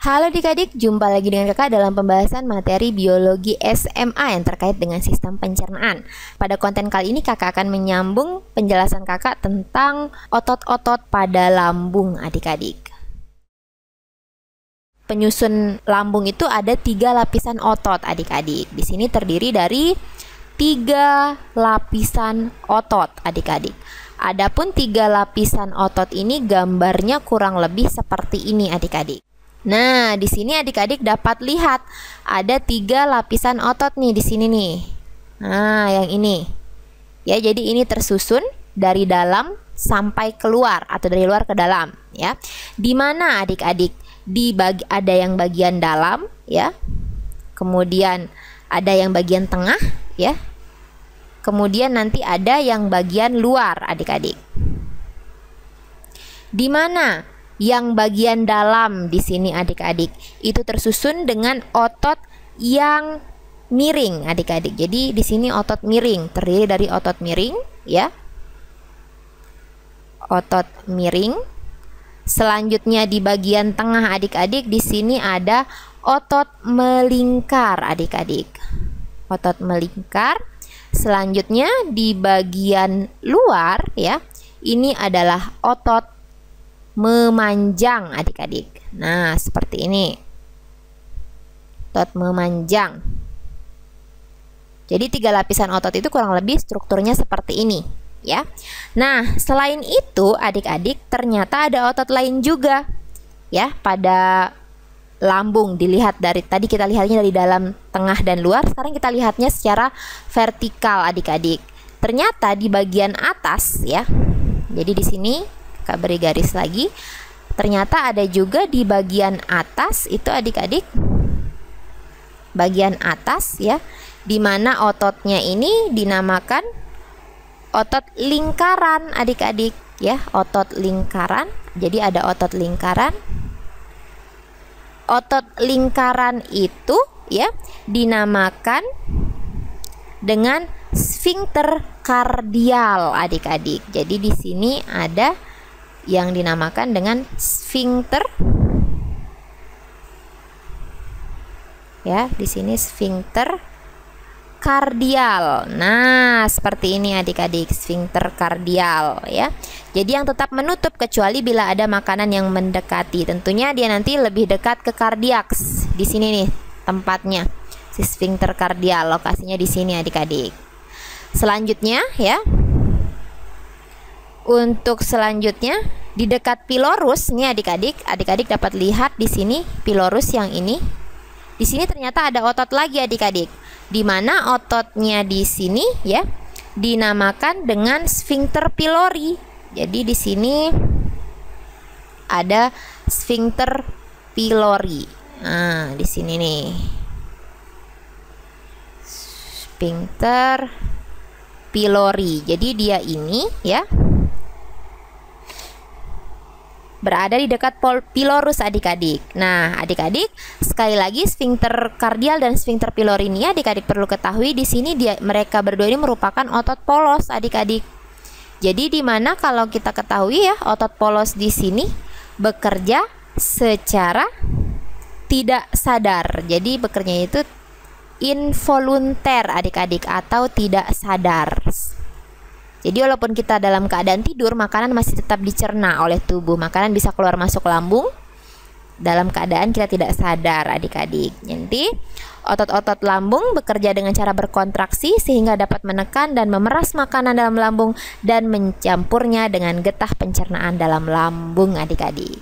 Halo adik-adik, jumpa lagi dengan kakak dalam pembahasan materi biologi SMA yang terkait dengan sistem pencernaan. Pada konten kali ini kakak akan menyambung penjelasan kakak tentang otot-otot pada lambung adik-adik. Penyusun lambung itu ada 3 lapisan otot adik-adik. Di sini terdiri dari 3 lapisan otot adik-adik. Adapun 3 lapisan otot ini gambarnya kurang lebih seperti ini adik-adik. Nah, di sini adik-adik dapat lihat ada 3 lapisan otot nih di sini nih. Nah, yang ini. Ya, jadi ini tersusun dari dalam sampai keluar atau dari luar ke dalam, ya. Di mana adik-adik? Ada yang bagian dalam, ya. Kemudian ada yang bagian tengah, ya. Kemudian nanti ada yang bagian luar, adik-adik. Di mana yang bagian dalam di sini adik-adik itu tersusun dengan otot yang miring adik-adik. Jadi di sini otot miring, terdiri dari otot miring, ya. Otot miring. Selanjutnya di bagian tengah adik-adik di sini ada otot melingkar adik-adik. Otot melingkar. Selanjutnya di bagian luar, ya. Ini adalah otot memanjang adik-adik. Nah, seperti ini. Otot memanjang. Jadi 3 lapisan otot itu kurang lebih strukturnya seperti ini, ya. Nah, selain itu adik-adik ternyata ada otot lain juga, ya, pada lambung. Dilihat dari tadi kita lihatnya dari dalam, tengah dan luar. Sekarang kita lihatnya secara vertikal adik-adik. Ternyata di bagian atas, ya. Jadi di sini Kak beri garis lagi. Ternyata ada juga di bagian atas itu adik-adik. Bagian atas, ya, di mana ototnya ini dinamakan otot lingkaran adik-adik, ya, otot lingkaran. Jadi ada otot lingkaran. Otot lingkaran itu, ya, dinamakan dengan sfinkter kardial adik-adik. Jadi di sini ada yang dinamakan dengan sfinkter, ya, di sini sfinkter kardial. Nah, seperti ini adik-adik, sfinkter kardial, ya. Jadi yang tetap menutup kecuali bila ada makanan yang mendekati. Tentunya dia nanti lebih dekat ke kardiaks. Di sini nih tempatnya, si sfinkter kardial, lokasinya di sini adik-adik. Selanjutnya, ya. Untuk selanjutnya di dekat pilorus nih adik-adik dapat lihat di sini pilorus yang ini. Di sini ternyata ada otot lagi adik-adik. Di mana ototnya di sini, ya, dinamakan dengan sfinkter pilori. Jadi di sini ada sfinkter pilori. Nah, di sini nih. Sfinkter pilori. Jadi dia ini, ya, berada di dekat pilorus adik-adik. Nah, adik-adik, sekali lagi sfinkter kardial dan sfinkter pilori ini adik-adik perlu ketahui di sini mereka berdua ini merupakan otot polos adik-adik. Jadi di mana kalau kita ketahui, ya, otot polos di sini bekerja secara tidak sadar. Jadi bekerja itu involunter adik-adik atau tidak sadar. Jadi walaupun kita dalam keadaan tidur, makanan masih tetap dicerna oleh tubuh. Makanan bisa keluar masuk lambung dalam keadaan kita tidak sadar adik-adik. Jadi otot-otot lambung bekerja dengan cara berkontraksi sehingga dapat menekan dan memeras makanan dalam lambung dan mencampurnya dengan getah pencernaan dalam lambung adik-adik.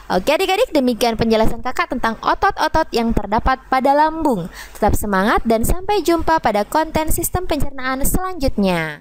Oke adik-adik, demikian penjelasan kakak tentang otot-otot yang terdapat pada lambung. Tetap semangat dan sampai jumpa pada konten sistem pencernaan selanjutnya.